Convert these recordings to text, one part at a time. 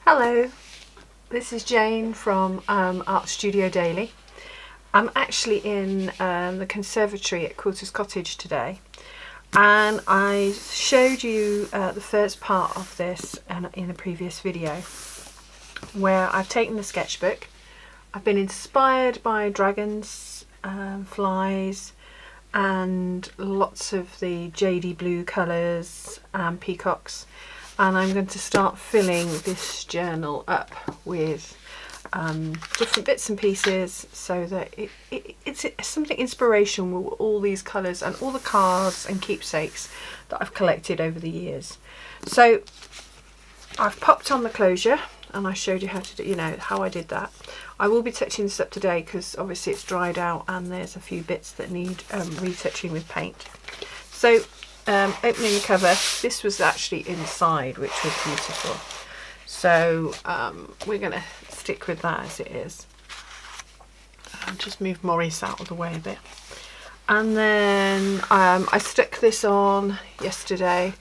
Hello, this is Jane from Art Studio Daily. I'm actually in the conservatory at Quilter's Cottage today, and I showed you the first part of this in a previous video where I've taken the sketchbook. I've been inspired by dragons, flies and lots of the jadey blue colours and peacocks, and I'm going to start filling this journal up with different bits and pieces so that it's something inspirational with all these colours and all the cards and keepsakes that I've collected over the years. So I've popped on the closure and I showed you how to do, how I did that. I will be touching this up today because obviously it's dried out and there's a few bits that need retouching with paint. So opening the cover, this was actually inside, which was beautiful. So we're going to stick with that as it is. Just move Maurice out of the way a bit. And then I stuck this on yesterday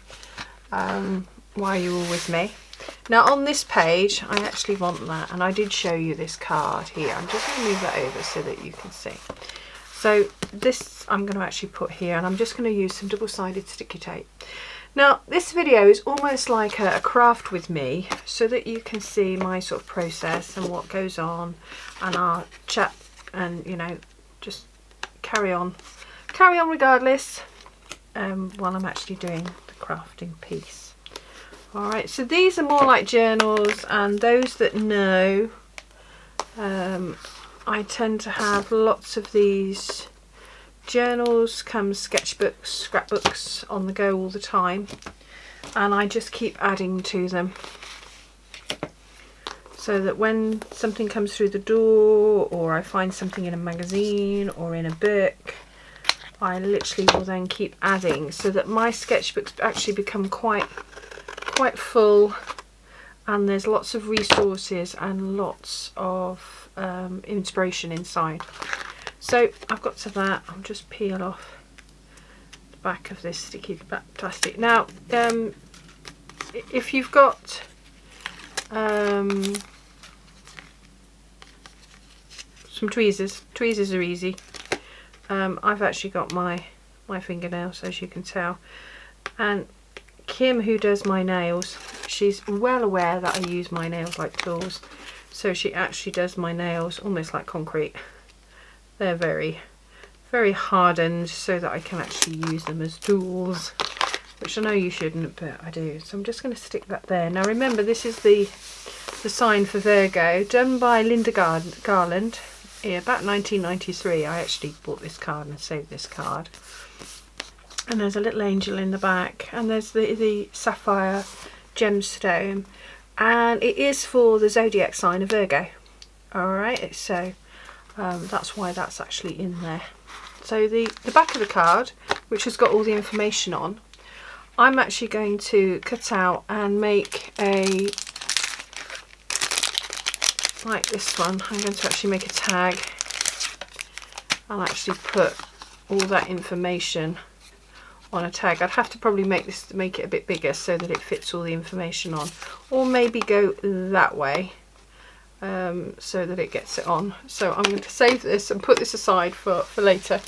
while you were with me. Now on this page, I actually want that, and I did show you this card here. I'm just going to move that over so that you can see. So this I'm going to actually put here, and I'm just going to use some double-sided sticky tape. Now this video is almost like a craft with me, so that you can see my sort of process and what goes on, and I'll chat and just carry on regardless while I'm actually doing the crafting piece. Alright, so these are more like journals, and those that know, I tend to have lots of these journals, sketchbooks, scrapbooks on the go all the time, and I just keep adding to them so that when something comes through the door, or I find something in a magazine or in a book, I literally will then keep adding so that my sketchbooks actually become quite full, and there's lots of resources and lots of inspiration inside. So I've got to that. I'll just peel off the back of this sticky plastic. Now if you've got some tweezers are easy. I've actually got my fingernails, as you can tell, and Kim, who does my nails, she's well aware that I use my nails like tools, so she actually does my nails almost like concrete. They're very, very hardened so that I can actually use them as tools, which I know you shouldn't, but I do. So I'm just going to stick that there. Now remember, this is the sign for Virgo, done by Linda Garland. Yeah, about 1993 I actually bought this card and saved this card. And there's a little angel in the back, and there's the sapphire gemstone, and it is for the zodiac sign of Virgo. Alright, so that's why that's actually in there. So the back of the card, which has got all the information on, I'm actually going to cut out and make like this one. I'm going to actually make a tag and actually put all that information on a tag. I'd have to probably make it a bit bigger so that it fits all the information on, or maybe go that way so that it gets it on. So I'm going to save this and put this aside for later,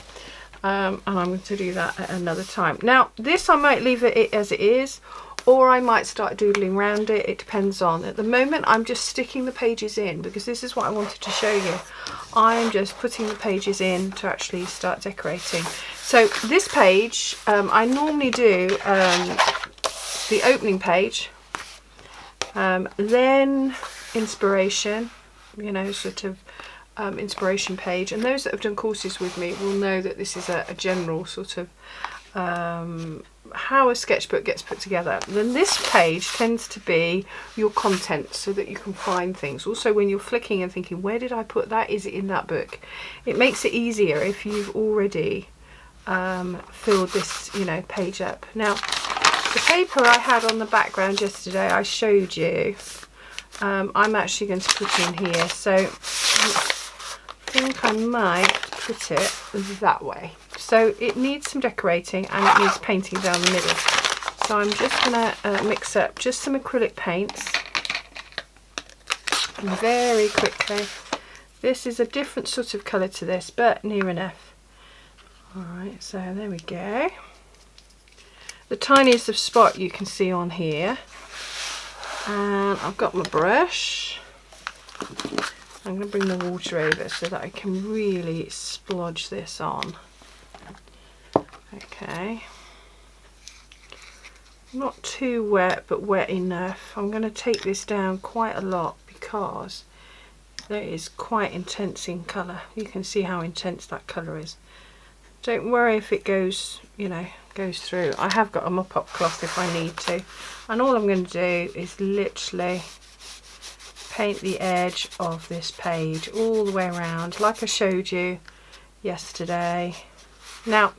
and I'm going to do that at another time. Now this I might leave it as it is, or I might start doodling around it. It depends on. At the moment I'm just sticking the pages in because this is what I wanted to show you. I'm just putting the pages in to actually start decorating. So this page, I normally do the opening page, then inspiration, sort of inspiration page, and those that have done courses with me will know that this is a general sort of how a sketchbook gets put together. Then this page tends to be your content, so that you can find things. Also, when you're flicking and thinking, where did I put that? Is it in that book? It makes it easier if you've already filled this page up. Now the paper I had on the background yesterday I showed you, I'm actually going to put in here, so I think I might put it that way. So it needs some decorating and it needs painting down the middle. So I'm just going to mix up just some acrylic paints very quickly. This is a different sort of colour to this, but near enough. Alright, so there we go. The tiniest of spot you can see on here. And I've got my brush. I'm going to bring the water over so that I can really splodge this on. Okay. Not too wet, but wet enough. I'm going to take this down quite a lot because it is quite intense in colour. You can see how intense that colour is. Don't worry if it goes, you know, goes through. I have got a mop-up cloth if I need to. And all I'm going to do is literally paint the edge of this page all the way around, like I showed you yesterday. Now,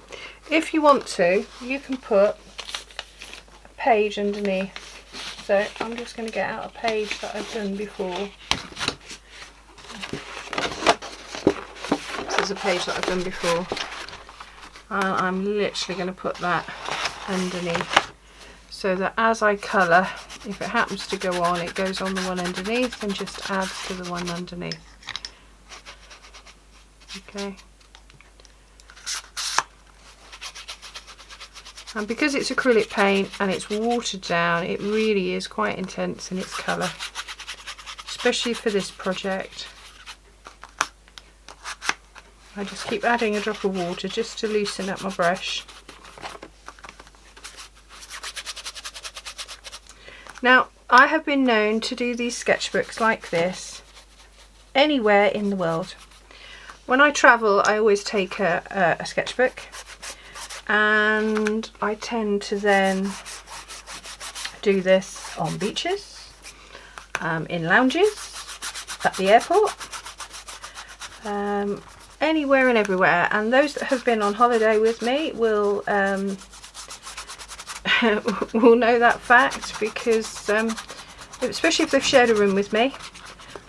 if you want to, you can put a page underneath. So I'm just going to get out a page that I've done before. This is a page that I've done before. And I'm literally going to put that underneath so that as I colour, if it happens to go on, it goes on the one underneath and just adds to the one underneath. Okay. And because it's acrylic paint and it's watered down, it really is quite intense in its colour, especially for this project. I just keep adding a drop of water just to loosen up my brush. Now, I have been known to do these sketchbooks like this anywhere in the world. When I travel, I always take a sketchbook, and I tend to then do this on beaches, in lounges, at the airport, anywhere and everywhere. And those that have been on holiday with me will will know that fact, because especially if they've shared a room with me,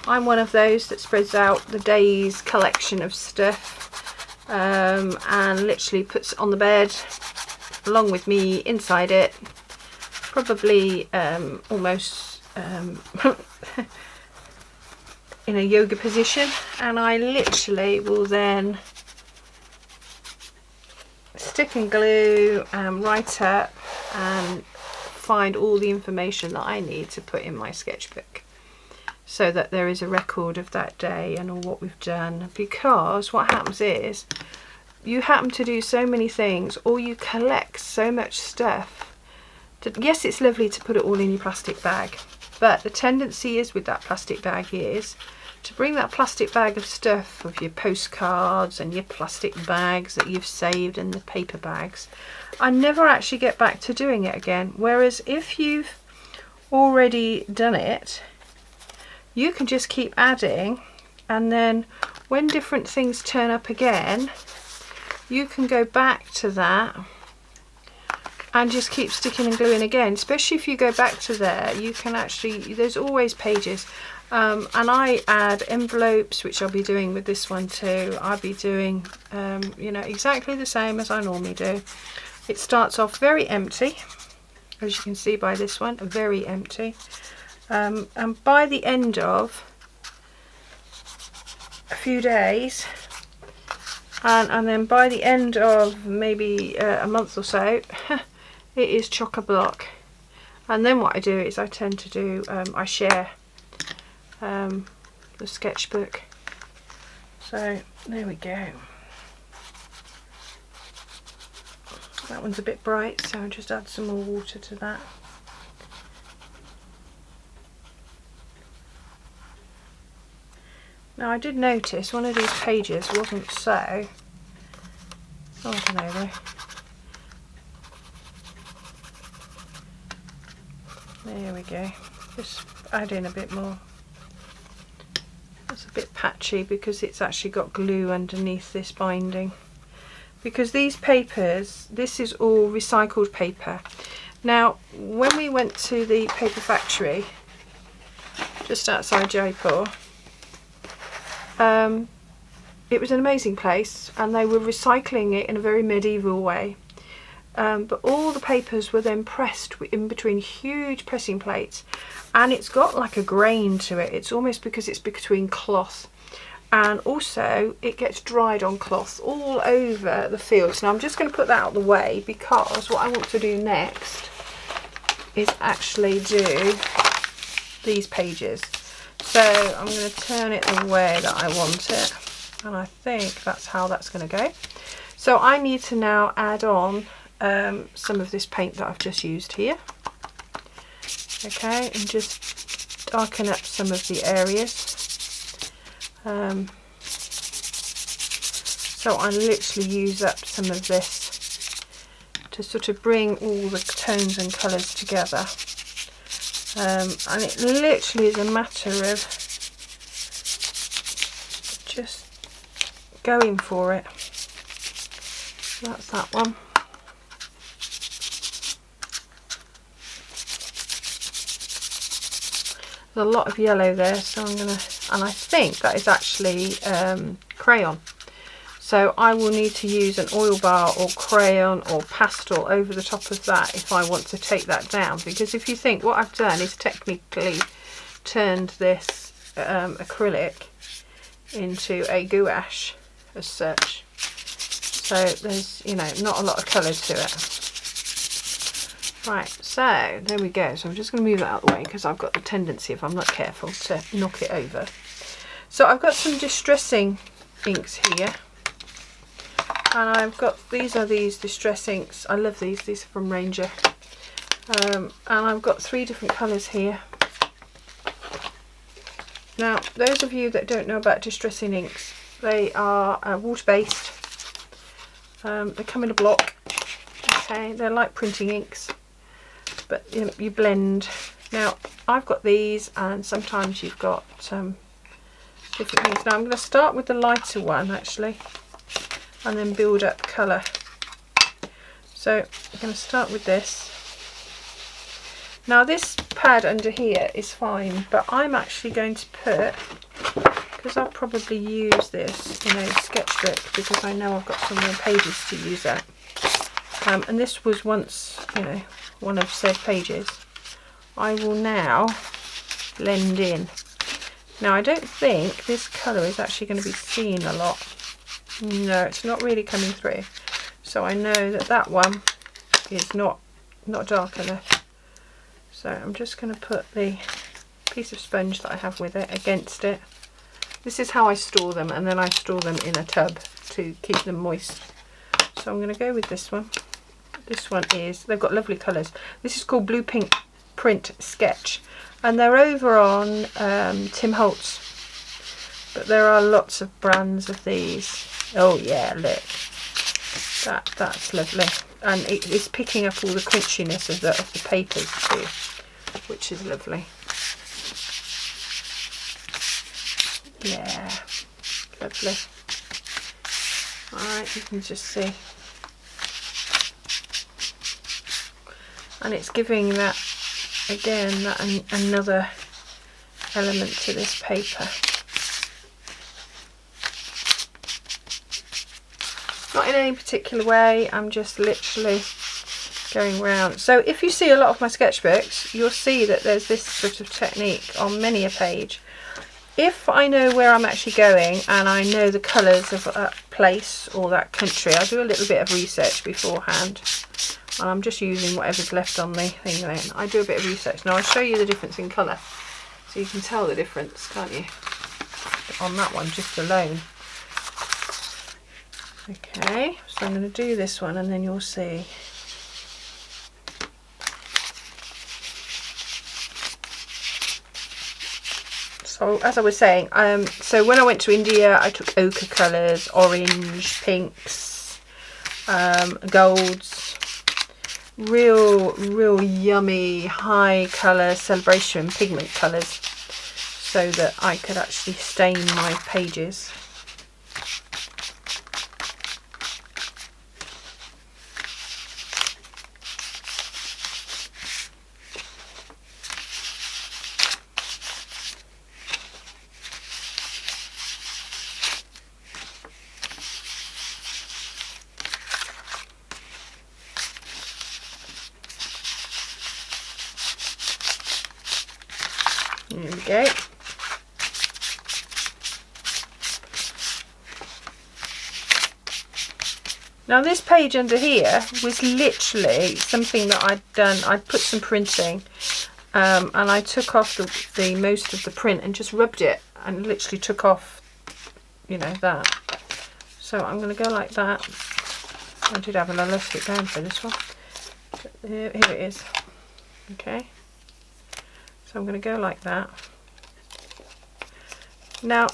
I'm one of those that spreads out the day's collection of stuff and literally puts it on the bed along with me inside it, probably almost in a yoga position, and I literally will then stick and glue and write up and find all the information that I need to put in my sketchbook, so that there is a record of that day and all what we've done. Because what happens is you happen to do so many things, or you collect so much stuff that, yes, it's lovely to put it all in your plastic bag, but the tendency is with that plastic bag is to bring that plastic bag of stuff, of your postcards and your plastic bags that you've saved and the paper bags, I never actually get back to doing it again. Whereas if you've already done it, you can just keep adding, and then when different things turn up again, you can go back to that and just keep sticking and gluing again. Especially if you go back to there, you can actually, there's always pages. And I add envelopes, which I'll be doing with this one too. I'll be doing, you know, exactly the same as I normally do. It starts off very empty, as you can see by this one, very empty. And by the end of a few days, and then by the end of maybe a month or so, it is chock-a-block. And then what I do is I tend to do, I share the sketchbook. So there we go. That one's a bit bright, so I'll just add some more water to that. Now I did notice one of these pages wasn't so, oh, I don't know though. There we go, just add in a bit more. It's a bit patchy because it's actually got glue underneath this binding. Because these papers, this is all recycled paper. Now when we went to the paper factory just outside Jaipur, it was an amazing place, and they were recycling it in a very medieval way. but all the papers were then pressed in between huge pressing plates, and it's got like a grain to it. It's almost because it's between cloth, and also it gets dried on cloth all over the fields. Now I'm just going to put that out of the way, because what I want to do next is actually do these pages. So I'm going to turn it the way that I want it, and I think that's how that's going to go. So I need to now add on some of this paint that I've just used here. Okay, and just darken up some of the areas. So I literally use up some of this to sort of bring all the tones and colours together. And it literally is a matter of just going for it. So that's that one. There's a lot of yellow there, so I'm gonna, and I think that is actually crayon. So I will need to use an oil bar or crayon or pastel over the top of that if I want to take that down, because if you think, what I've done is technically turned this acrylic into a gouache as such. So there's, you know, not a lot of colour to it. Right, so there we go. So I'm just going to move that out of the way, because I've got the tendency, if I'm not careful, to knock it over. So I've got some distressing inks here. And I've got, these are these distress inks. I love these are from Ranger. And I've got 3 different colours here. Now, those of you that don't know about distressing inks, they are water-based. They come in a block. Okay, they're like printing inks, but you blend. Now, I've got these, and sometimes you've got different things. Now, I'm going to start with the lighter one, actually, and then build up colour. So I'm going to start with this. Now this pad under here is fine, but I'm actually going to put, because I'll probably use this in a sketchbook, because I know I've got some more pages to use up. And this was once, you know, one of said pages. I will now blend in. Now I don't think this colour is actually going to be seen a lot. No, it's not really coming through. So I know that that one is not dark enough. So I'm just going to put the piece of sponge that I have with it against it. This is how I store them, and then I store them in a tub to keep them moist. So I'm going to go with this one. This one is, they've got lovely colours. This is called Blue Pink Print Sketch, and they're over on Tim Holtz. But there are lots of brands of these. Oh yeah, look. That's lovely. And it's picking up all the crunchiness of the papers too, which is lovely. Yeah, lovely. Alright, you can just see. And it's giving that, again, that another element to this paper. Not in any particular way, I'm just literally going round. So if you see a lot of my sketchbooks, you'll see that there's this sort of technique on many a page. If I know where I'm actually going and I know the colours of that place or that country, I do a little bit of research beforehand. And I'm just using whatever's left on the thing then. I do a bit of research. Now I'll show you the difference in colour. So you can tell the difference, can't you? On that one, just alone. Okay, so I'm going to do this one and then you'll see. So as I was saying, so when I went to India, I took ochre colours, orange, pinks, golds, real yummy high colour celebration pigment colours, so that I could actually stain my pages. There we go. Now this page under here was literally something that I'd done. I'd put some printing and I took off the most of the print and just rubbed it and literally took off, you know, that. So I'm going to go like that. I did have an elastic band for this one. Here it is. Okay. So I'm going to go like that. Now,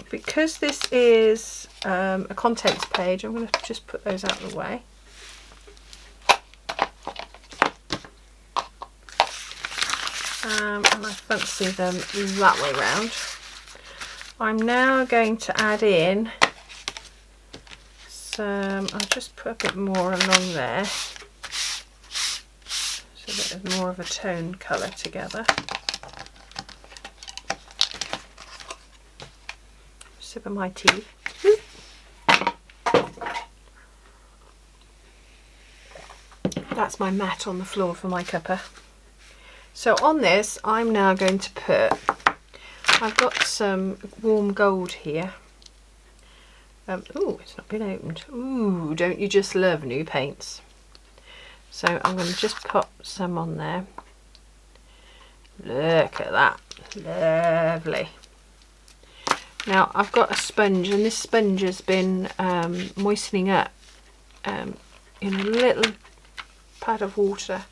because this is a contents page, I'm going to just put those out of the way. And I fancy them that way round. I'm now going to add in some, I'll just put a bit more along there so that there's more of a tone colour together. Sip of my tea. That's my mat on the floor for my cuppa. So on this I'm now going to put, I've got some warm gold here. Oh, it's not been opened. Ooh, don't you just love new paints? So I'm going to just pop some on there. Look at that, lovely. Now I've got a sponge, and this sponge has been moistening up in a little pad of water.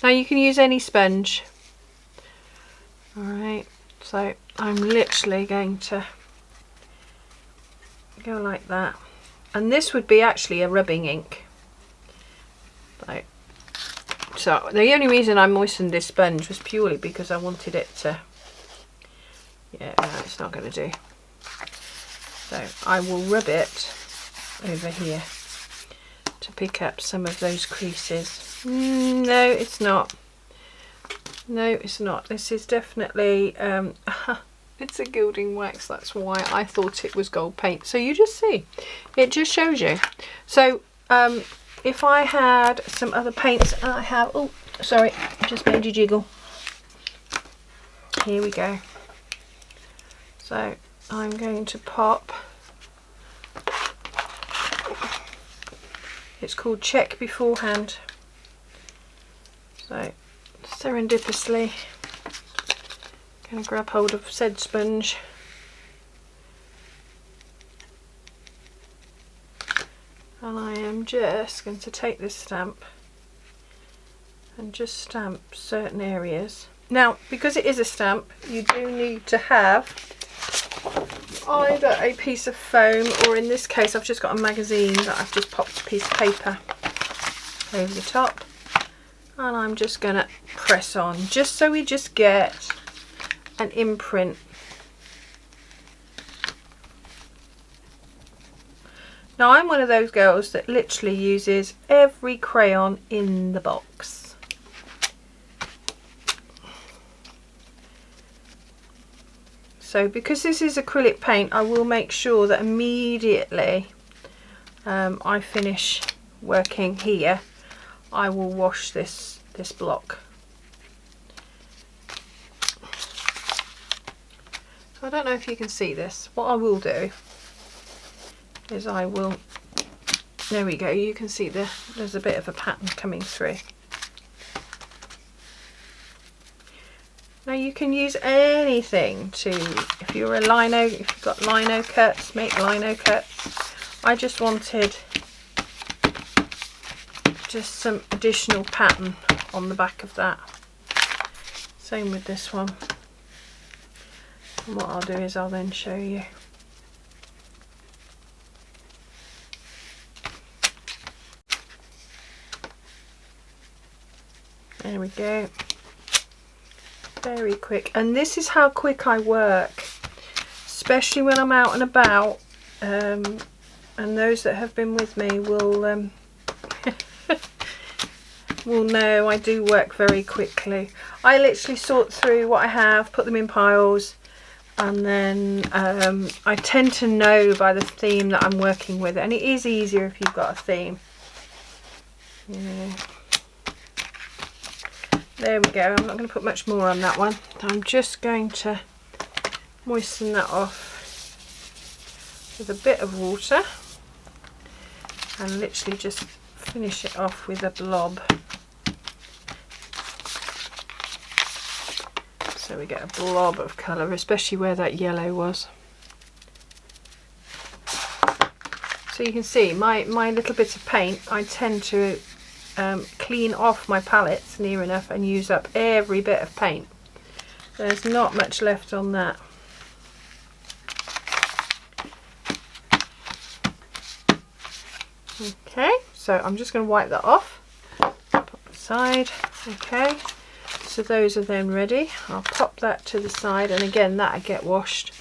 Now you can use any sponge. Alright, so I'm literally going to go like that, and this would be actually a rubbing ink. So the only reason I moistened this sponge was purely because I wanted it to, yeah, no, it's not going to do. So I will rub it over here to pick up some of those creases. No, it's not. No, it's not. This is definitely, it's a gilding wax. That's why I thought it was gold paint. So you just see, it just shows you. So if I had some other paints, and I have, oh, sorry, I just made you jiggle. Here we go. So I'm going to pop, it's called Check Beforehand. So serendipitously going to grab hold of said sponge and I am just going to take this stamp and just stamp certain areas. Now, because it is a stamp, you do need to have either a piece of foam, or in this case I've just got a magazine that I've just popped a piece of paper over the top, and I'm just going to press on just so we just get an imprint. Now I'm one of those girls that literally uses every crayon in the box. So because this is acrylic paint, I will make sure that immediately I finish working here, I will wash this block. So I don't know if you can see this. What I will do is I will, there we go, you can see there's a bit of a pattern coming through. Now you can use anything to, if you're a lino, if you've got lino cuts, make lino cuts. I just wanted just some additional pattern on the back of that. Same with this one. And what I'll do is I'll then show you. There we go. Very quick, and this is how quick I work, especially when I'm out and about, and those that have been with me will will know I do work very quickly. I literally sort through what I have, put them in piles, and then I tend to know by the theme that I'm working with, and it is easier if you've got a theme. Yeah. There we go. I'm not going to put much more on that one. I'm just going to moisten that off with a bit of water and literally just finish it off with a blob. So we get a blob of colour, especially where that yellow was. So you can see my little bit of paint, I tend to clean off my palettes near enough and use up every bit of paint. There's not much left on that. Okay, so I'm just going to wipe that off, put it aside. Okay, so those are then ready. I'll pop that to the side, and again that'll get washed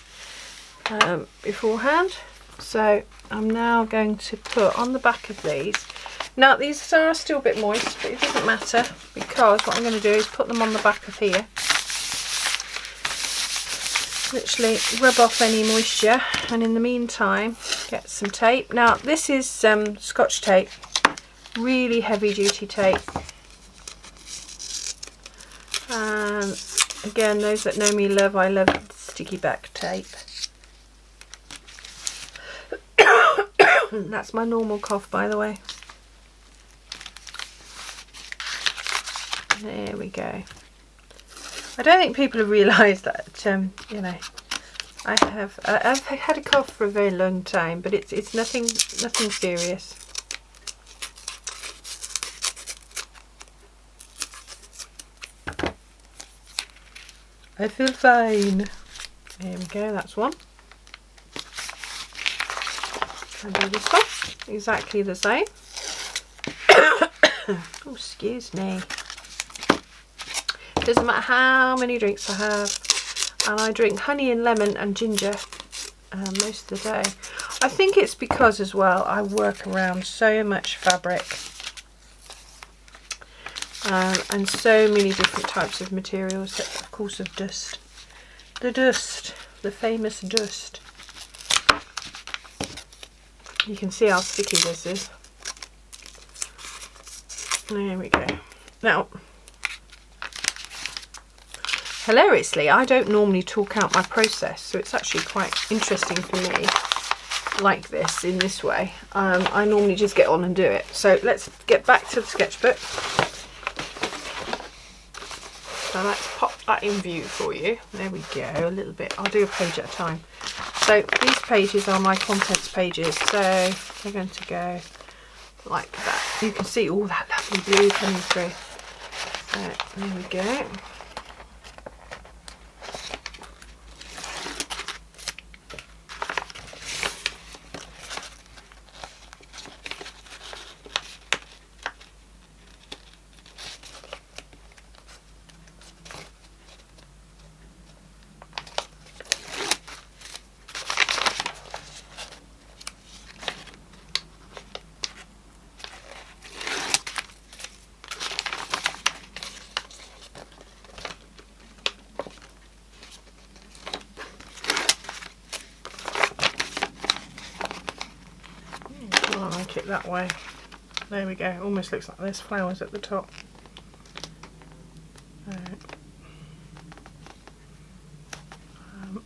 beforehand. So I'm now going to put on the back of these. Now these are still a bit moist, but it doesn't matter, because what I'm going to do is put them on the back of here. Literally rub off any moisture, and in the meantime get some tape. Now this is Scotch tape, really heavy duty tape. And again, those that know me I love sticky back tape. That's my normal cough, by the way. There we go. I don't think people have realised that, you know, I've had a cough for a very long time, but it's nothing serious. I feel fine. There we go, that's one. And do this one, exactly the same. Oh, excuse me. Doesn't matter how many drinks I have, and I drink honey and lemon and ginger most of the day. I think it's because as well I work around so much fabric and so many different types of materials, of course, of dust. The dust, the famous dust. You can see how sticky this is. There we go. Now, hilariously, I don't normally talk out my process, so it's actually quite interesting for me, like this, in this way. I normally just get on and do it. So let's get back to the sketchbook. So let's pop that in view for you. There we go, a little bit. I'll do a page at a time. So these pages are my contents pages, so they're going to go like that. You can see all that lovely blue coming through. So there we go. It that way. There we go. Almost looks like there's flowers at the top.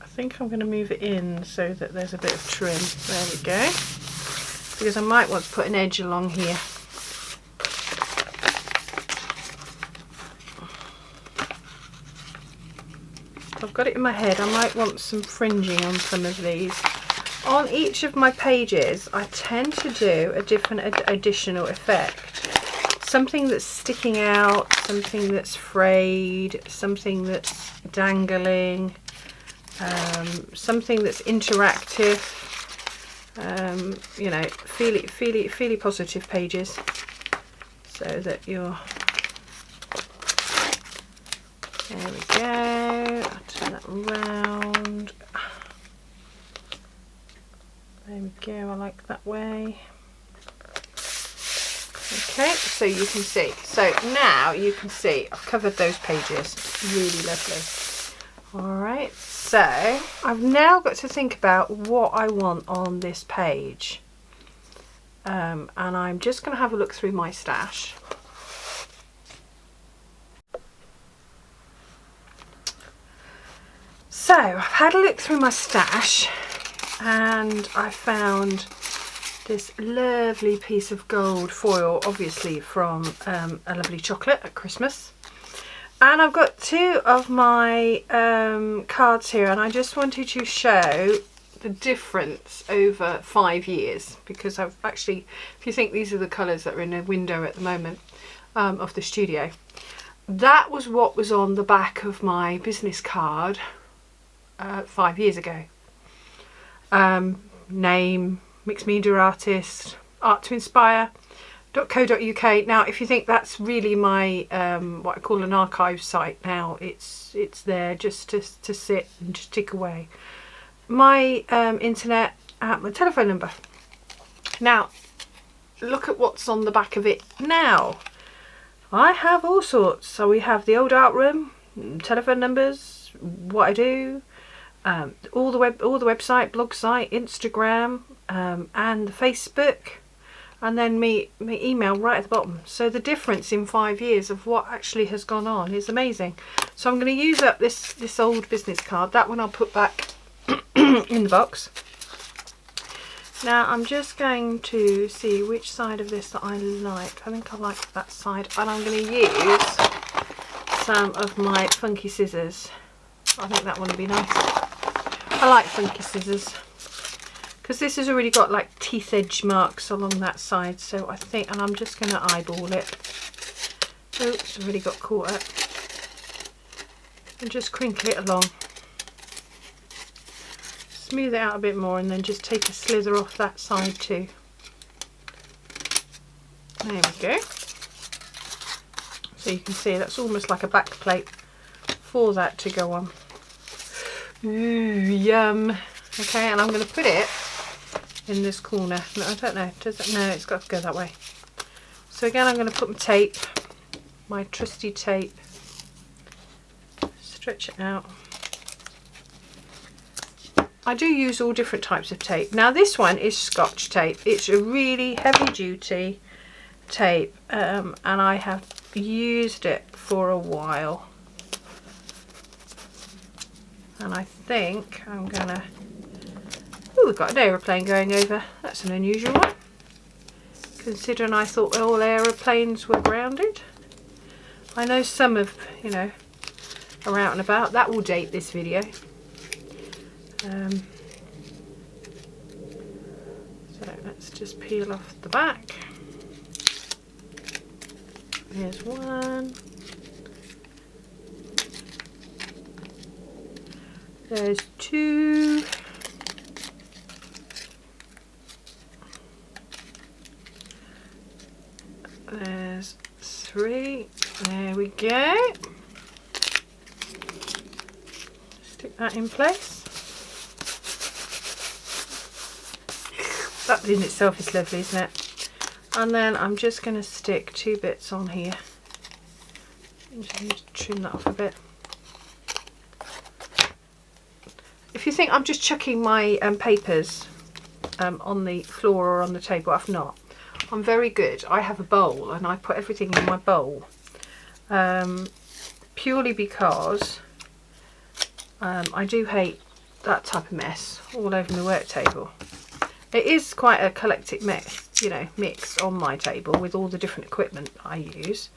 I think I'm going to move it in so that there's a bit of trim. There we go. Because I might want to put an edge along here. I've got it in my head. I might want some fringing on some of these. On each of my pages, I tend to do a different additional effect. Something that's sticking out, something that's frayed, something that's dangling, something that's interactive. You know, feely positive pages, so that you're. There we go. I'll turn that round. There we go, I like that way. Okay, so you can see. So now you can see I've covered those pages. Really lovely. Alright, so I've now got to think about what I want on this page. And I'm just going to have a look through my stash. So I've had a look through my stash and I found this lovely piece of gold foil, obviously from a lovely chocolate at Christmas. And I've got two of my cards here, and I just wanted to show the difference over 5 years, because I've actually, if you think these are the colours that are in a window at the moment of the studio, that was what was on the back of my business card 5 years ago. Name, mixed media artist, art to inspire.co.uk. Now if you think that's really my what I call an archive site now, it's there just to sit and just tick away. My internet, my telephone number. Now look at what's on the back of it now. I have all sorts. So we have the old art room, telephone numbers, what I do, all the website, blog site, Instagram, and the Facebook, and then me email right at the bottom. So the difference in 5 years of what actually has gone on is amazing. So I'm going to use up this old business card. That one I'll put back in the box. Now I'm just going to see which side of this that I like. I think I like that side, and I'm going to use some of my funky scissors. I think that one would be nice. I like funky scissors because this has already got like teeth edge marks along that side, so I think, and I'm just going to eyeball it. Oops, I've already got caught up. And just crinkle it along. Smooth it out a bit more, and then just take a slither off that side too. There we go. So you can see that's almost like a back plate for that to go on. Ooh, yum. Okay, and I'm going to put it in this corner. No, I don't know. Does it? No, it's got to go that way. So again, I'm going to put my tape, my trusty tape, stretch it out. I do use all different types of tape. Now this one is Scotch tape. It's a really heavy duty tape, and I have used it for a while. And I think I'm gonna, oh, we've got an aeroplane going over. That's an unusual one, considering I thought all aeroplanes were grounded. I know some of, you know, are out and about. That will date this video. So let's just peel off the back. Here's one. There's two. There's three. There we go. Stick that in place. That in itself is lovely, isn't it? And then I'm just going to stick two bits on here. Just trim that off a bit. If you think I'm just chucking my papers on the floor or on the table, I've not. I'm very good. I have a bowl and I put everything in my bowl, purely because I do hate that type of mess all over my work table. It is quite a eclectic mix, you know, mix on my table with all the different equipment I use.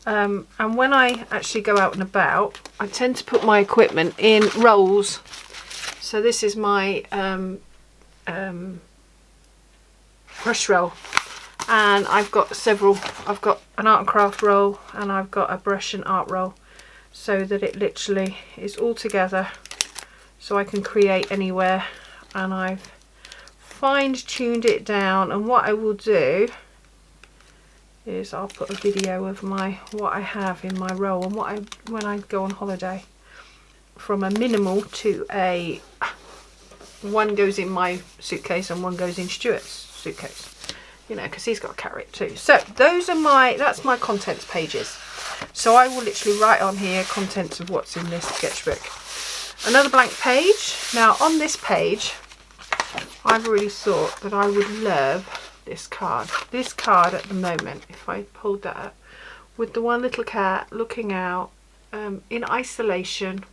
And when I actually go out and about, I tend to put my equipment in rolls. So this is my brush roll, and I've got several. I've got an art and craft roll, and I've got a brush and art roll, so that it literally is all together, so I can create anywhere. And I've fine-tuned it down, and what I will do is I'll put a video of what I have in my roll and when I go on holiday, from a minimal to a one goes in my suitcase and one goes in Stuart's suitcase, you know, because he's got to carry it too. So those are that's my contents pages. So I will literally write on here contents of what's in this sketchbook. Another blank page. Now on this page I've already thought that I would love this card. This card at the moment, if I pulled that up, with the one little cat looking out in isolation,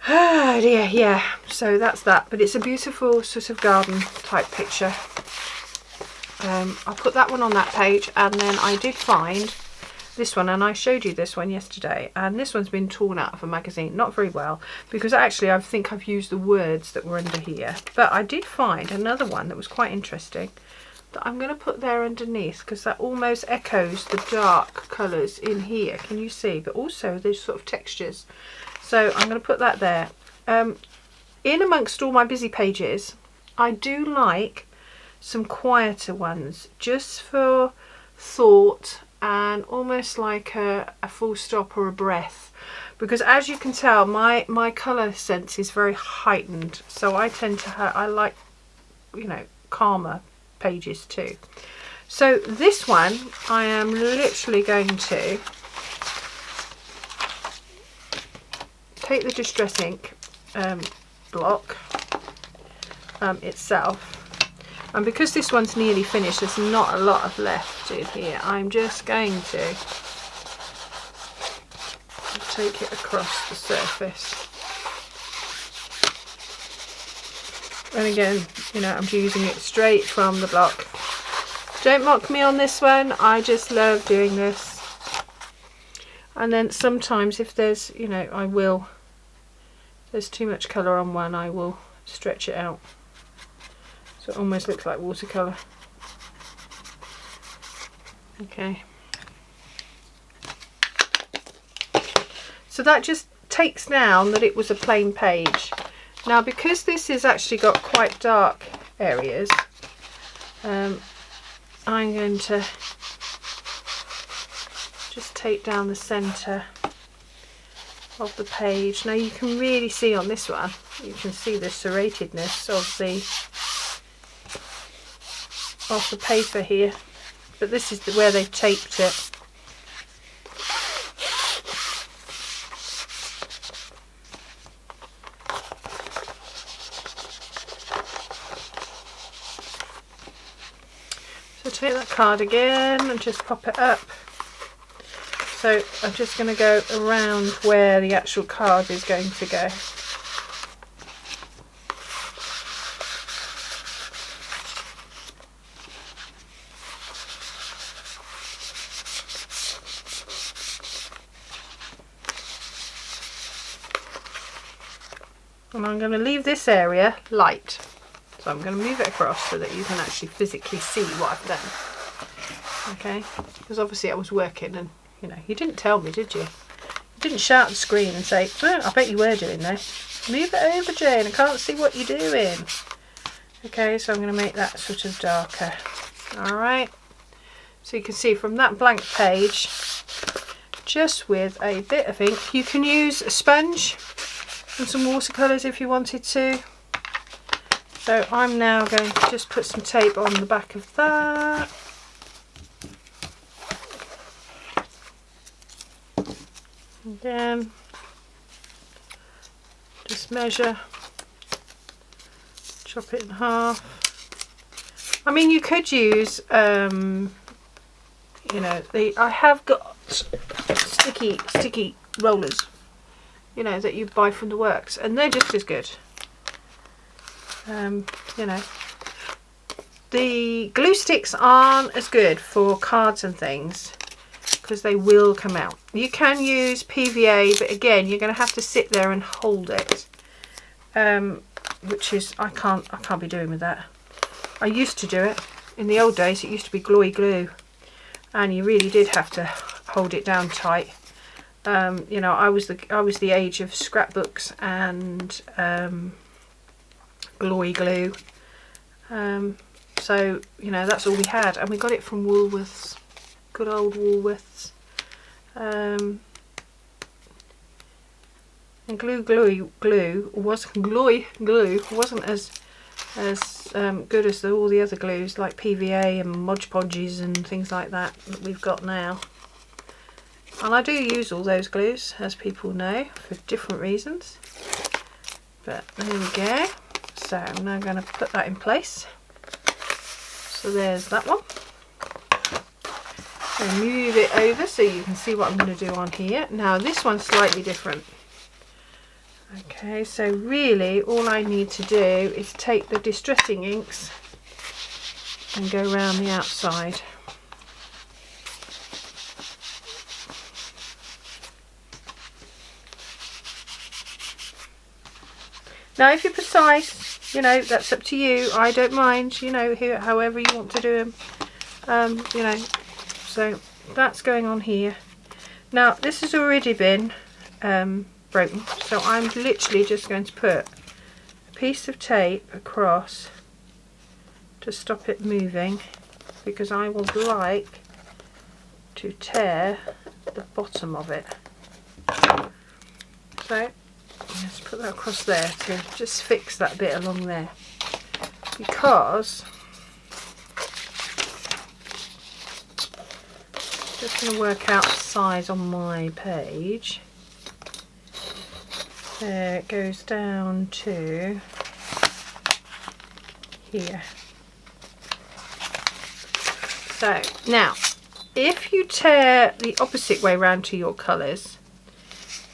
Oh dear, yeah, so that's that, but it's a beautiful sort of garden type picture. I'll put that one on that page, and then I did find this one, and I showed you this one yesterday, and this one's been torn out of a magazine, not very well, because actually I think I've used the words that were under here, but I did find another one that was quite interesting that I'm going to put there underneath, because that almost echoes the dark colours in here, can you see, but also those sort of textures. So I'm going to put that there. In amongst all my busy pages, I do like some quieter ones, just for thought and almost like a full stop or a breath, because as you can tell, my colour sense is very heightened, so I tend to I like, you know, calmer pages too. So this one I am literally going to take the Distress ink block itself, and because this one's nearly finished, there's not a lot of left in here, I'm just going to take it across the surface. And again, you know, I'm using it straight from the block. Don't mock me on this one, I just love doing this. And then sometimes if there's, you know, there's too much colour on one, I will stretch it out. So it almost looks like watercolour. Okay. So that just takes down that it was a plain page. Now because this has actually got quite dark areas, I'm going to just take down the centre of the page. Now you can really see on this one, you can see the serratedness of the paper here, but this is where they've taped it. So take that card again and just pop it up. So I'm just going to go around where the actual card is going to go. And I'm going to leave this area light. So I'm going to move it across so that you can actually physically see what I've done. Okay, because obviously I was working and, you know, you didn't tell me, did you? You didn't shout at the screen and say, oh, I bet you were doing this. Move it over, Jane, I can't see what you're doing. Okay, so I'm going to make that sort of darker. Alright, so you can see from that blank page, just with a bit of ink, you can use a sponge and some watercolours if you wanted to. So I'm now going to just put some tape on the back of that. Again, just measure, chop it in half. I mean, you could use, you know, I have got sticky rollers, you know, that you buy from the works, and they're just as good. You know, the glue sticks aren't as good for cards and things because they will come out. You can use PVA, but again, you're going to have to sit there and hold it, which is I can't be doing with that. I used to do it in the old days. It used to be glowy glue, and you really did have to hold it down tight. You know, I was the age of scrapbooks and glowy glue, so you know, that's all we had, and we got it from Woolworths, good old Woolworths. And glue wasn't as good as all the other glues like PVA and Mod Podges and things like that we've got now. And I do use all those glues, as people know, for different reasons. But there we go. So I'm now going to put that in place. So there's that one. And move it over so you can see what I'm going to do on here. Now this one's slightly different. Okay, so really all I need to do is take the distressing inks and go around the outside. Now if you're precise, you know, that's up to you. I don't mind, you know, however you want to do them. You know, so that's going on here. Now this has already been broken, so I'm literally just going to put a piece of tape across to stop it moving, because I would like to tear the bottom of it. So let's put that across there to just fix that bit along there, because I'm just going to work out the size on my page. There, it goes down to here. So now if you tear the opposite way round to your colours,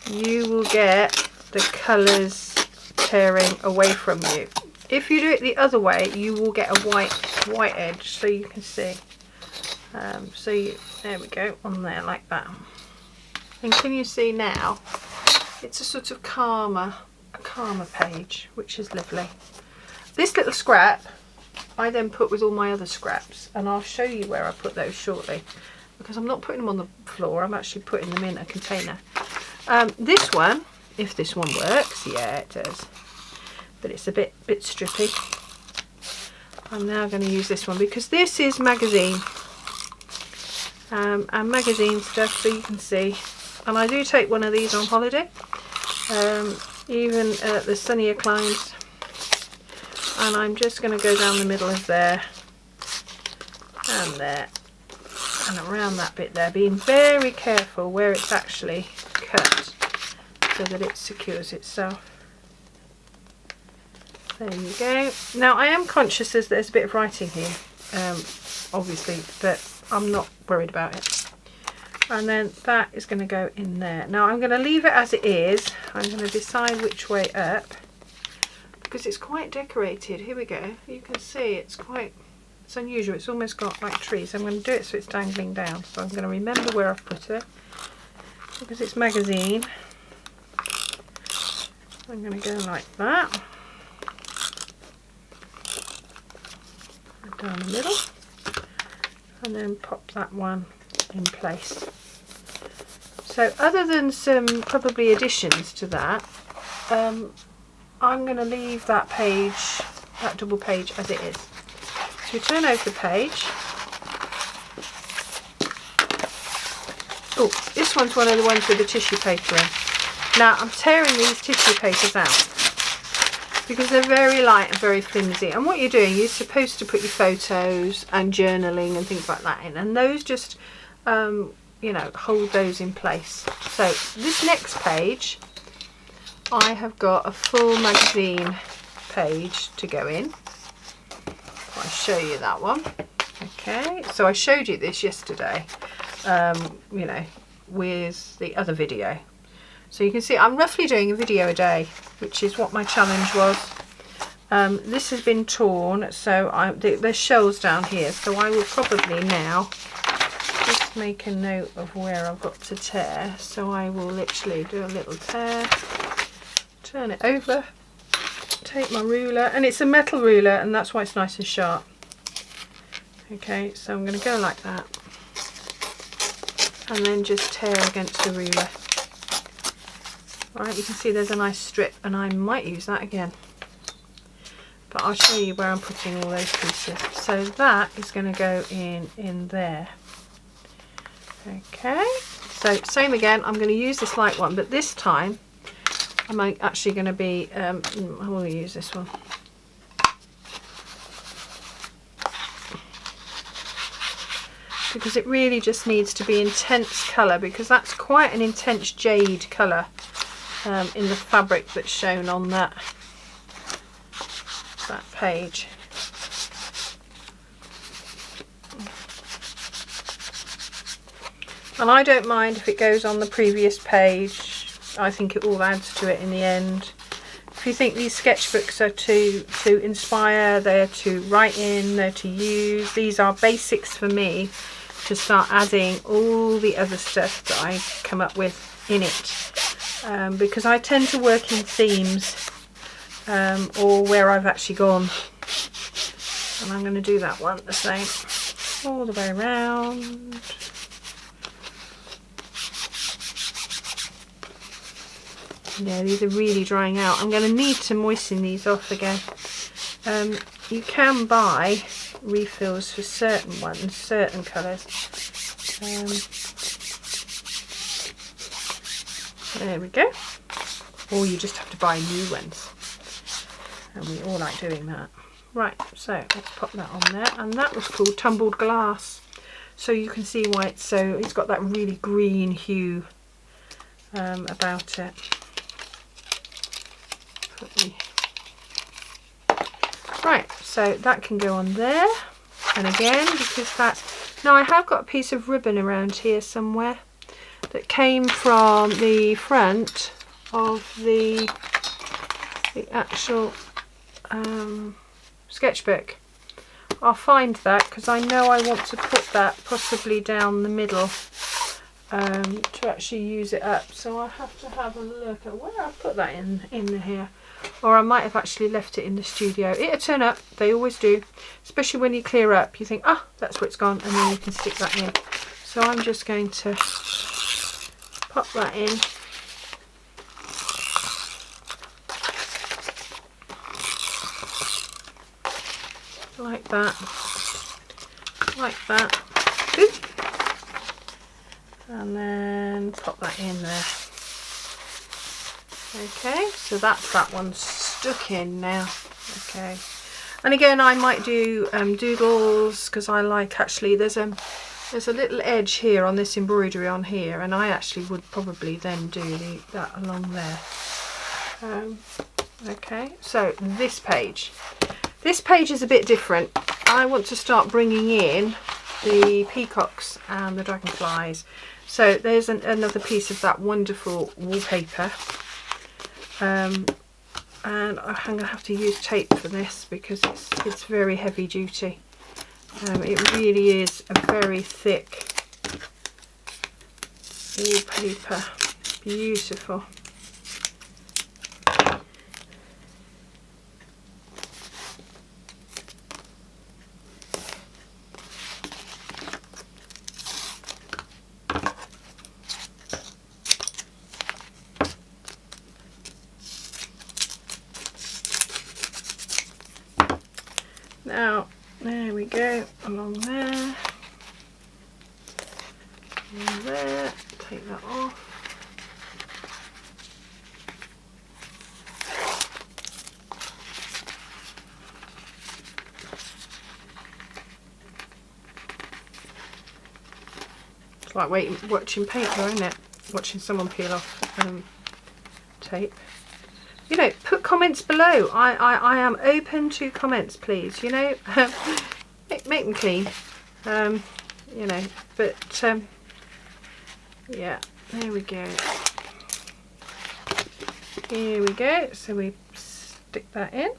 you will get the colours tearing away from you. If you do it the other way, you will get a white edge, so you can see. There we go, on there like that. And can you see now? It's a sort of calmer page, which is lovely. This little scrap I then put with all my other scraps, and I'll show you where I put those shortly, because I'm not putting them on the floor, I'm actually putting them in a container. This one, if this one works, yeah it does, but it's a bit strippy. I'm now going to use this one because this is magazine and magazine stuff, so you can see. And I do take one of these on holiday, even at the sunnier climes. And I'm just going to go down the middle of there and there and around that bit there, being very careful where it's actually cut so that it secures itself. There you go. Now I am conscious as there's a bit of writing here, obviously, but I'm not worried about it. And then that is going to go in there. Now I'm going to leave it as it is. I'm going to decide which way up, because it's quite decorated. Here we go. You can see it's unusual. It's almost got like trees. I'm going to do it so it's dangling down. So I'm going to remember where I've put it, because it's magazine. I'm going to go like that. Down the middle. And then pop that one in place. So other than some probably additions to that, I'm going to leave that page, that double page, as it is. So we turn over the page. Oh, this one's one of the ones with the tissue paper in. Now I'm tearing these tissue papers out because they're very light and very flimsy, and what you're doing, you're supposed to put your photos and journaling and things like that in, and those just you know, hold those in place. So this next page, I have got a full magazine page to go in. I'll show you that one. Okay, so I showed you this yesterday, you know, with the other video. So you can see I'm roughly doing a video a day, which is what my challenge was. This has been torn, so there's shells down here, so I will probably now just make a note of where I've got to tear. So I will literally do a little tear, turn it over, take my ruler, and it's a metal ruler, and that's why it's nice and sharp. Okay, so I'm going to go like that, and then just tear against the ruler. Right, you can see there's a nice strip, and I might use that again, but I'll show you where I'm putting all those pieces. So that is going to go in there. Okay, so same again, I'm going to use this light one, but this time I'm actually going to be, I will use this one. Because it really just needs to be intense colour, because that's quite an intense jade colour in the fabric that's shown on that page. And I don't mind if it goes on the previous page I think it all adds to it in the end. If you think these sketchbooks are to inspire, they're to write in, they're to use, these are basics for me to start adding all the other stuff that I come up with in it. Because I tend to work in themes or where I've actually gone. And I'm going to do that one the same all the way around. Yeah, these are really drying out. I'm going to need to moisten these off again. You can buy refills for certain ones, certain colours. There we go. Or you just have to buy new ones. And we all like doing that. Right, so let's pop that on there. And that was called Tumbled Glass. So you can see why it's got that really green hue about it. Right, so that can go on there. And again, because now I have got a piece of ribbon around here somewhere that came from the front of the actual sketchbook. I'll find that because I know I want to put that possibly down the middle to actually use it up. So I have to have a look at where I put that in here. Or I might have actually left it in the studio. It'll turn up, they always do. Especially when you clear up, you think, oh, that's where it's gone, and then you can stick that in. So I'm just going to pop that in. Like that. Like that. Good. And then pop that in there. Okay, so that's that one stuck in now. Okay, and again I might do doodles because I like, actually there's a little edge here on this embroidery on here, and I actually would probably then do that along there. Okay, so this page is a bit different. I want to start bringing in the peacocks and the dragonflies. So there's another piece of that wonderful wallpaper. And I'm going to have to use tape for this because it's very heavy duty. It really is a very thick wallpaper. Beautiful. Now, there we go, along there, along there, take that off. It's like watching paint, isn't it? Watching someone peel off tape. You know, put comments below. I am open to comments, please. You know, make them clean. You know, but yeah, there we go. Here we go. So we stick that in.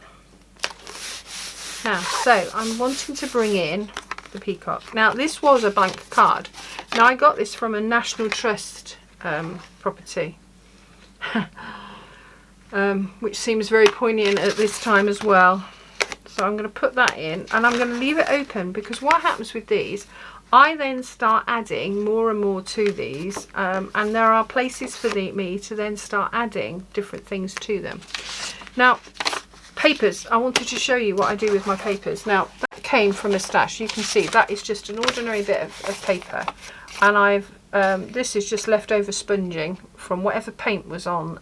Now, so I'm wanting to bring in the peacock. Now, this was a blank card. Now, I got this from a National Trust property. Which seems very poignant at this time as well. So I'm going to put that in, and I'm going to leave it open, because what happens with these, I then start adding more and more to these, and there are places for me to then start adding different things to them. Now, papers, I wanted to show you what I do with my papers. Now, that came from a stash. You can see that is just an ordinary bit of paper, and I've this is just leftover sponging from whatever paint was on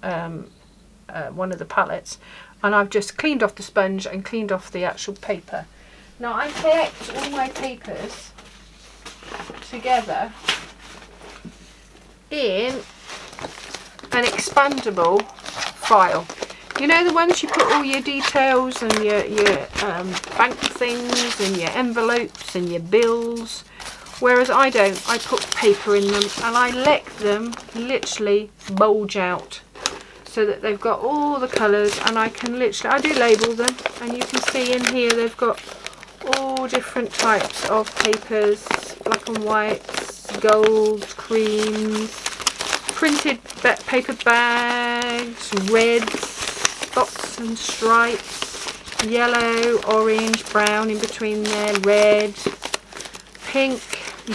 one of the palettes, and I've just cleaned off the sponge and cleaned off the actual paper. Now I collect all my papers together in an expandable file. You know, the ones you put all your details and your bank things and your envelopes and your bills whereas I don't. I put paper in them and I let them literally bulge out so that they've got all the colours, and I can literally, I do label them, and you can see in here they've got all different types of papers, black and whites, gold, creams, printed paper bags, reds, spots and stripes, yellow, orange, brown in between there, red, pink,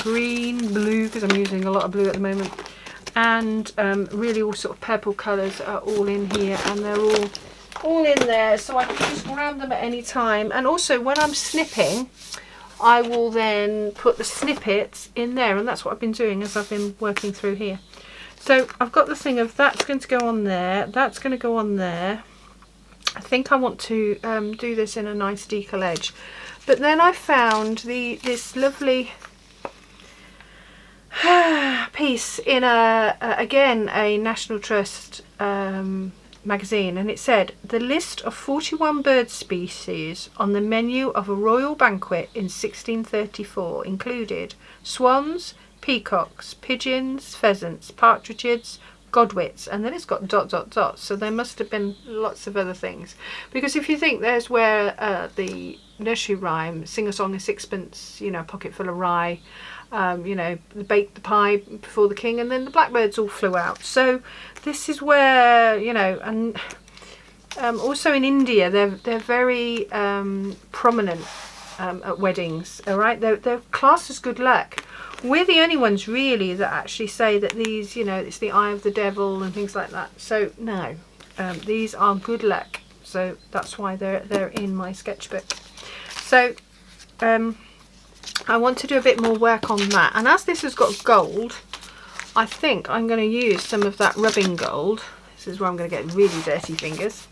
green, blue, because I'm using a lot of blue at the moment, and really all sort of purple colours are all in here, and they're all in there, so I can just grab them at any time. And also when I'm snipping, I will then put the snippets in there, and that's what I've been doing as I've been working through here. So I've got the thing of that's going to go on there, that's going to go on there. I think I want to do this in a nice decal edge, but then I found this lovely piece in again a National Trust magazine, and it said the list of 41 bird species on the menu of a royal banquet in 1634 included swans, peacocks, pigeons, pheasants, partridges, godwits, and then it's got ... So there must have been lots of other things, because if you think, there's where the nursery rhyme, sing a song a sixpence, you know, pocket full of rye, you know, baked the pie before the king, and then the blackbirds all flew out. So this is where, you know, and also in India they're very prominent at weddings. All right, they're classed as good luck. We're the only ones really that actually say that these, you know, it's the eye of the devil and things like that. So no, these are good luck. So that's why they're in my sketchbook. So I want to do a bit more work on that, and as this has got gold, I think I'm going to use some of that rubbing gold. This is where I'm going to get really dirty fingers.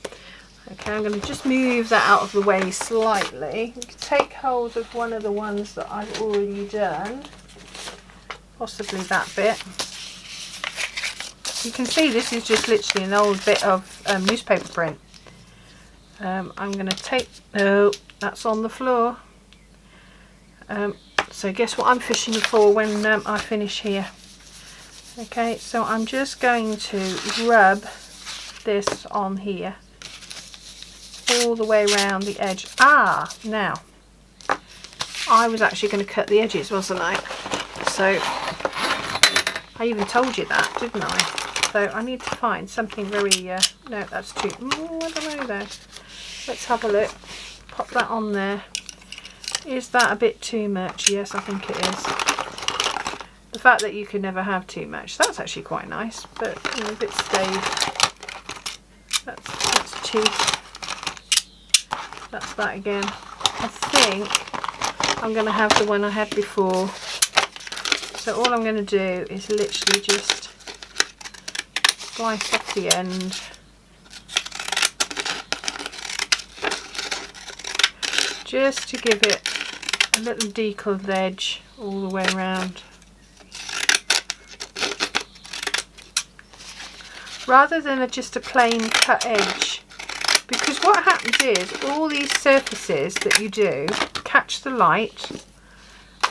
Okay, I'm going to just move that out of the way slightly. You can take hold of one of the ones that I've already done, possibly that bit. You can see this is just literally an old bit of newspaper print. I'm going to take, oh, that's on the floor. So guess what I'm fishing for when I finish here. Okay, so I'm just going to rub this on here all the way around the edge. Now I was actually going to cut the edges, wasn't I? So I even told you that, didn't I? So I need to find something very no, that's too, I don't know there. Let's have a look. Pop that on there. Is that a bit too much? Yes, I think it is. The fact that you can never have too much, that's actually quite nice, but you know, if it stayed, that's cheap. That's that again. I think I'm going to have the one I had before. So all I'm going to do is literally just slice off the end. Just to give it a little decaled edge all the way around. Rather than just a plain cut edge. Because what happens is all these surfaces that you do catch the light,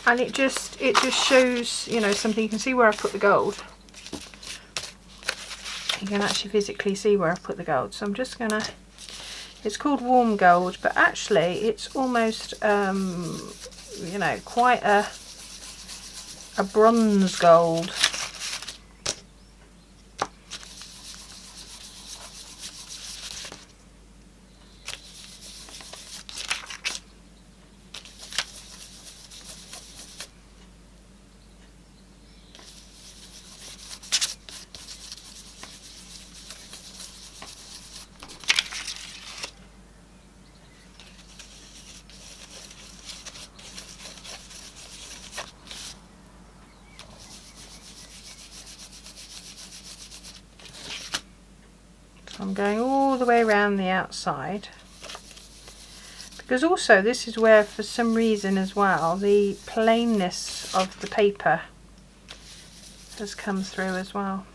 and it just shows, you know, something. You can see where I put the gold. You can actually physically see where I put the gold. So I'm just going to, it's called warm gold, but actually it's almost, you know, quite a bronze gold. I'm going all the way around the outside, because also this is where, for some reason as well, the plainness of the paper has come through as well.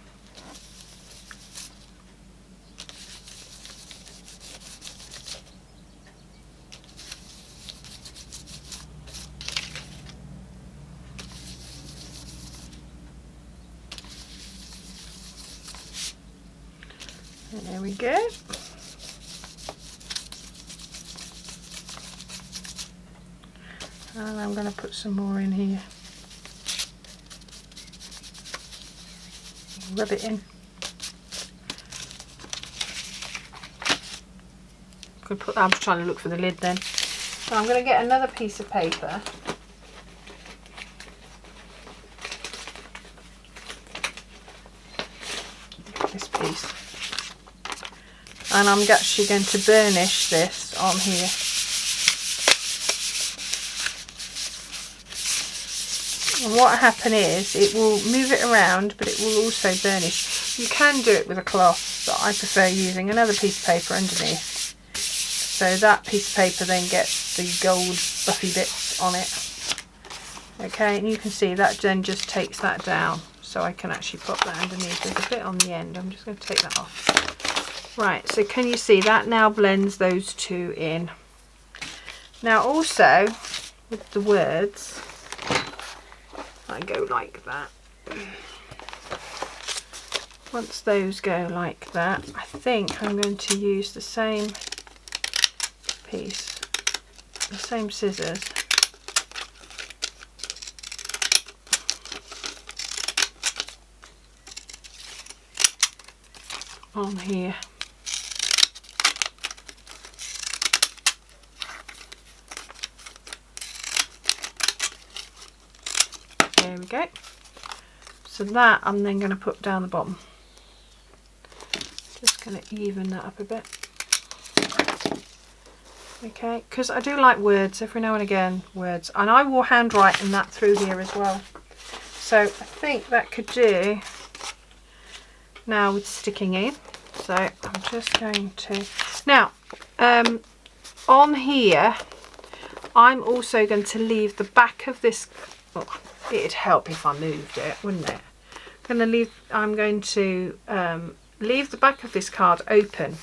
There we go. And I'm going to put some more in here. Rub it in. Could put. I'm just trying to look for the lid then. So I'm going to get another piece of paper. This piece. And I'm actually going to burnish this on here. And what happen is it will move it around, but it will also burnish. You can do it with a cloth, but I prefer using another piece of paper underneath. So that piece of paper then gets the gold buffy bits on it. Okay, and you can see that then just takes that down. So I can actually pop that underneath. There's a bit on the end. I'm just going to take that off. Right, so can you see that now blends those two in. Now also with the words, I go like that. Once those go like that, I think I'm going to use the same piece, the same scissors. On here. There we go. So that I'm then going to put down the bottom. Just going to even that up a bit. Okay, because I do like words every now and again, words. And I will handwrite in that through here as well. So I think that could do now with sticking in. So I'm just going to... Now, on here, I'm also going to leave the back of this... Oh, it'd help if I moved it, wouldn't it? I'm going to leave the back of this card open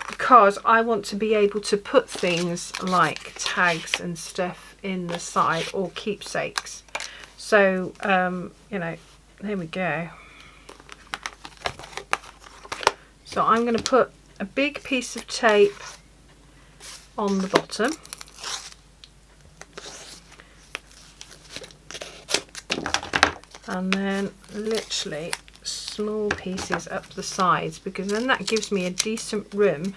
because I want to be able to put things like tags and stuff in the side or keepsakes. So, you know, there we go. So I'm going to put a big piece of tape on the bottom. And then literally small pieces up the sides, because then that gives me a decent room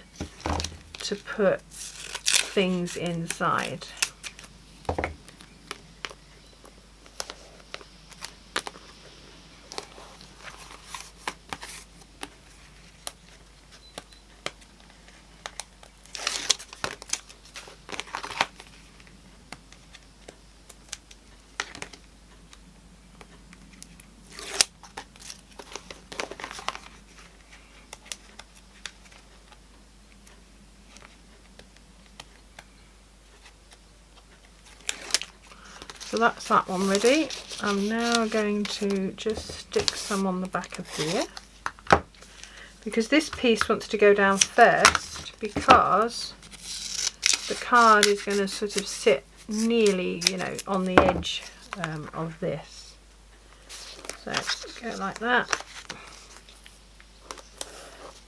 to put things inside. So that's that one ready. I'm now going to just stick some on the back of here, because this piece wants to go down first, because the card is going to sort of sit nearly, you know, on the edge of this. So go like that,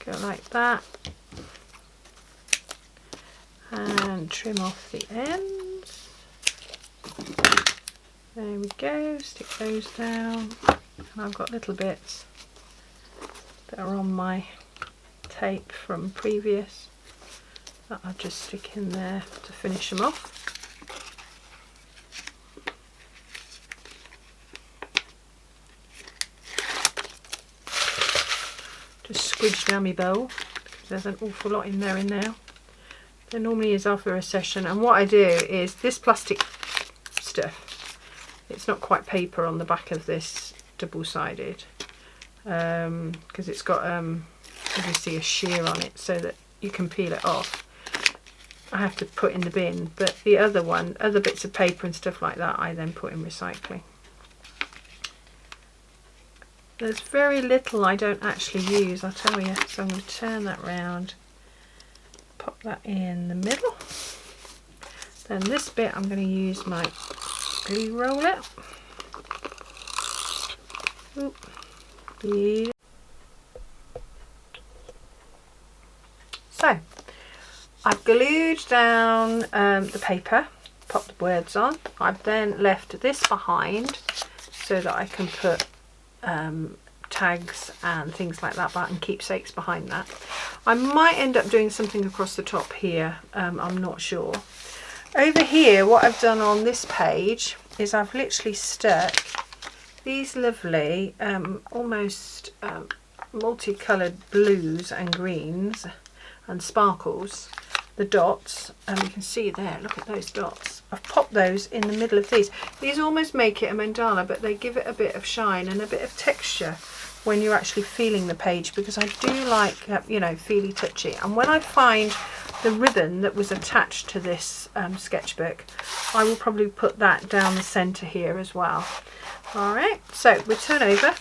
go like that, and trim off the ends. There we go, stick those down. And I've got little bits that are on my tape from previous that I'll just stick in there to finish them off. Just squidge down my bowl because there's an awful lot in there now. There normally is after a session. And what I do is this plastic stuff, it's not quite paper on the back of this double-sided, because it's got obviously a shear on it so that you can peel it off. I have to put in the bin, but the other one, other bits of paper and stuff like that, I then put in recycling. There's very little I don't actually use, I'll tell you. So I'm going to turn that round, pop that in the middle. Then this bit I'm going to use my glue roller. Oop. So I've glued down the paper, popped the words on. I've then left this behind so that I can put tags and things like that and keepsakes behind that. I might end up doing something across the top here, I'm not sure. Over here, what I've done on this page is I've literally stuck these lovely almost multicoloured blues and greens and sparkles, the dots, and you can see there, look at those dots. I've popped those in the middle of these. These almost make it a mandala, but they give it a bit of shine and a bit of texture when you're actually feeling the page, because I do like, you know, feely touchy. And when I find the ribbon that was attached to this sketchbook, I will probably put that down the centre here as well. Alright, so we turn over.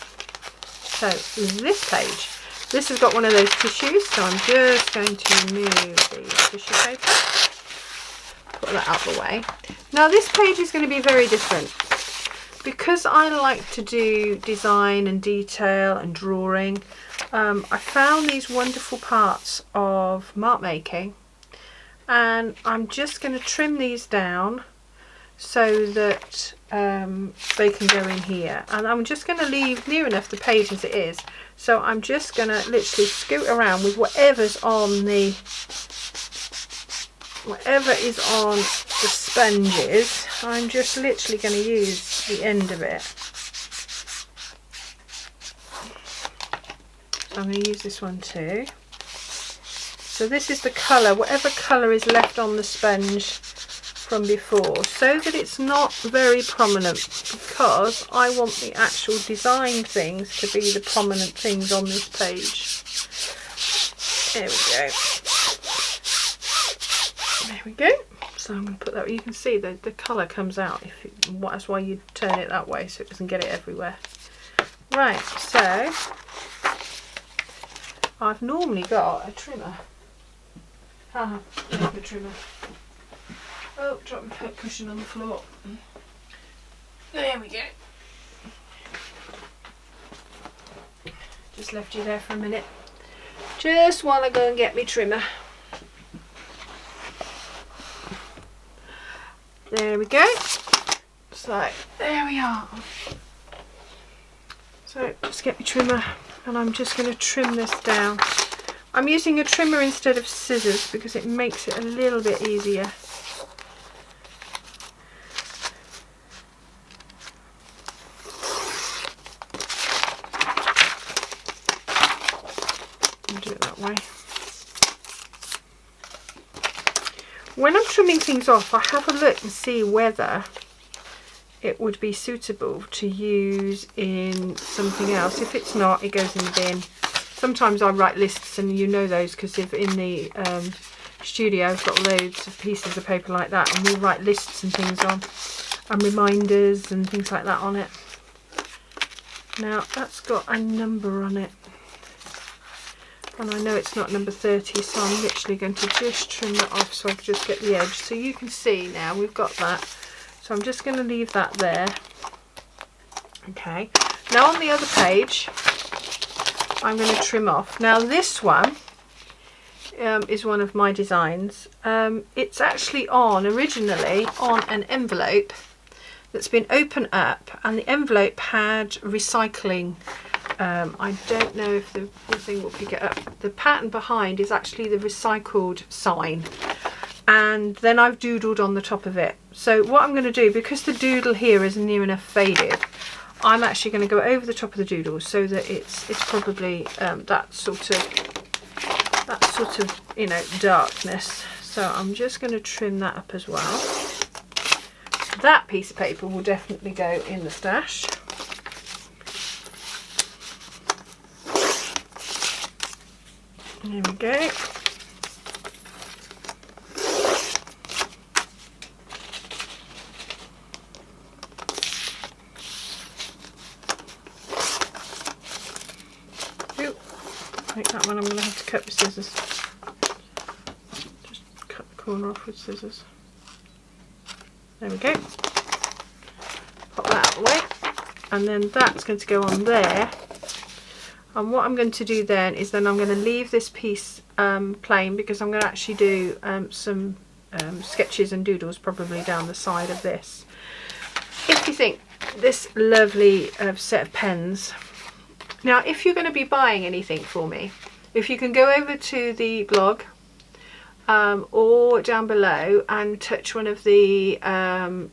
So this page, this has got one of those tissues, so I'm just going to remove the tissue paper, put that out of the way. Now this page is going to be very different. Because I like to do design and detail and drawing, I found these wonderful parts of mark making, and I'm just going to trim these down so that they can go in here. And I'm just going to leave near enough the page as it is, so I'm just going to literally scoot around with whatever's on the sponges. I'm just literally going to use the end of it. So I'm going to use this one too. So this is the colour, whatever colour is left on the sponge from before, so that it's not very prominent, because I want the actual design things to be the prominent things on this page. There we go. There we go. So I'm going to put that, you can see the colour comes out, that's why you turn it that way, so it doesn't get it everywhere. Right, so I've normally got a trimmer. The trimmer. Oh, drop my cushion on the floor. There we go. Just left you there for a minute. Just while I go and get my trimmer. There we go. So there we are. So just get my trimmer, and I'm just going to trim this down. I'm using a trimmer instead of scissors because it makes it a little bit easier. I'll do it that way. When I'm trimming things off, I have a look and see whether it would be suitable to use in something else. If it's not, it goes in the bin. Sometimes I write lists, and you know those, because if in the studio I've got loads of pieces of paper like that, and we'll write lists and things on, and reminders and things like that on it. Now that's got a number on it, and I know it's not number 30, so I'm literally going to just trim that off so I can just get the edge. So you can see now we've got that, so I'm just going to leave that there. Okay, now on the other page I'm going to trim off. Now this one is one of my designs. It's actually originally on an envelope that's been opened up, and the envelope had recycling. I don't know if the thing will pick it up. The pattern behind is actually the recycled sign, and then I've doodled on the top of it. So what I'm going to do, because the doodle here is near enough faded, I'm actually going to go over the top of the doodle so that it's probably that sort of you know, darkness. So I'm just going to trim that up as well. That piece of paper will definitely go in the stash. There we go. I think that one I'm going to have to cut with scissors. Just cut the corner off with scissors. There we go. Pop that out of the way. And then that's going to go on there. And what I'm going to do then is I'm going to leave this piece plain, because I'm going to actually do some sketches and doodles probably down the side of this. If you think this lovely set of pens, now if you're going to be buying anything for me, if you can go over to the blog or down below and touch one of the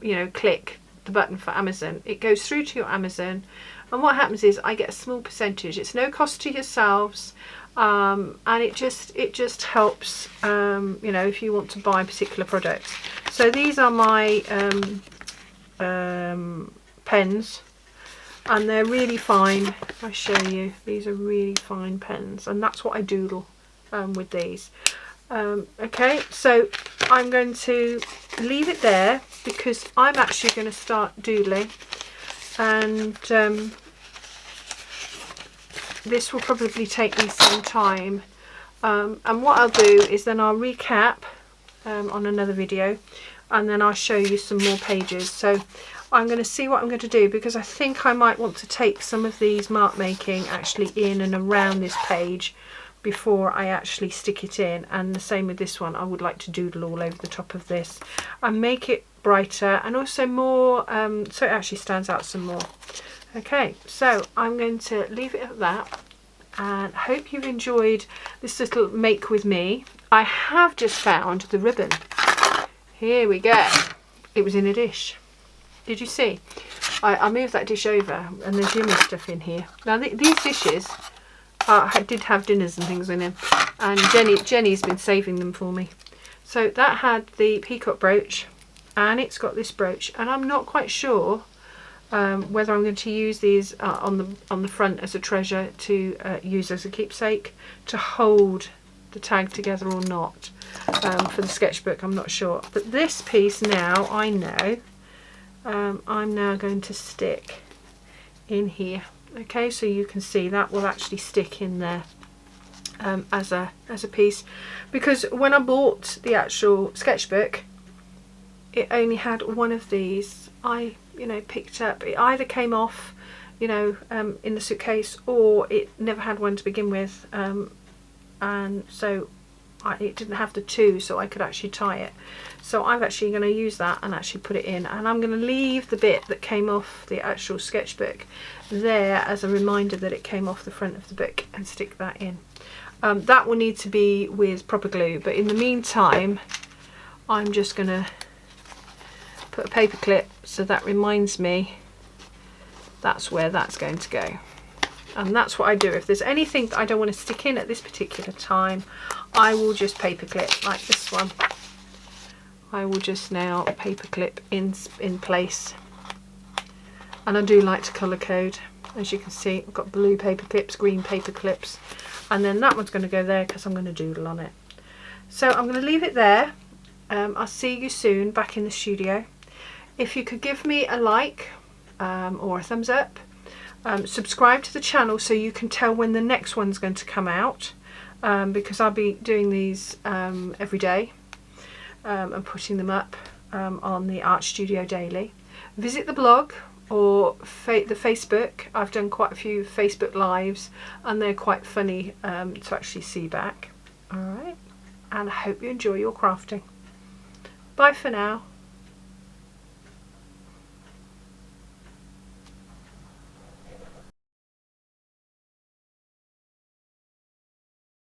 you know, click the button for Amazon, it goes through to your Amazon, and what happens is I get a small percentage. It's no cost to yourselves, and it just helps you know, if you want to buy particular products. So these are my pens, and they're really fine. If I show you, these are really fine pens, and that's what I doodle with these. Okay, so I'm going to leave it there because I'm actually going to start doodling, and this will probably take me some time, and what I'll do is then I'll recap on another video, and then I'll show you some more pages. So I'm going to see what I'm going to do, because I think I might want to take some of these mark making actually in and around this page before I actually stick it in, and the same with this one. I would like to doodle all over the top of this and make it brighter and also more so it actually stands out some more. Okay, so I'm going to leave it at that, and hope you've enjoyed this little make with me. I have just found the ribbon. Here we go. It was in a dish. Did you see? I moved that dish over, and there's yummy stuff in here. Now these dishes did have dinners and things in them, and Jenny's been saving them for me. So that had the peacock brooch, and it's got this brooch, and I'm not quite sure whether I'm going to use these on the front as a treasure to use as a keepsake to hold the tag together or not. For the sketchbook, I'm not sure, but this piece now I know I'm now going to stick in here. Okay, so you can see that will actually stick in there as a piece, because when I bought the actual sketchbook, it only had one of these. I picked up, it either came off in the suitcase, or it never had one to begin with, and so it didn't have the two, so I could actually tie it. So I'm actually going to use that and actually put it in, and I'm going to leave the bit that came off the actual sketchbook there as a reminder that it came off the front of the book, and stick that in. That will need to be with proper glue, but in the meantime I'm just going to put a paper clip so that reminds me that's where that's going to go. And that's what I do. If there's anything that I don't want to stick in at this particular time, I will just paper clip, like this one. I will just now paper clip in place. And I do like to colour code. As you can see, I've got blue paper clips, green paper clips, and then that one's going to go there because I'm going to doodle on it. So I'm going to leave it there. I'll see you soon back in the studio. If you could give me a like or a thumbs up, subscribe to the channel so you can tell when the next one's going to come out, because I'll be doing these every day and putting them up on the Art Studio Daily. Visit the blog or the Facebook. I've done quite a few Facebook lives, and they're quite funny to actually see back. Alright, and I hope you enjoy your crafting. Bye for now.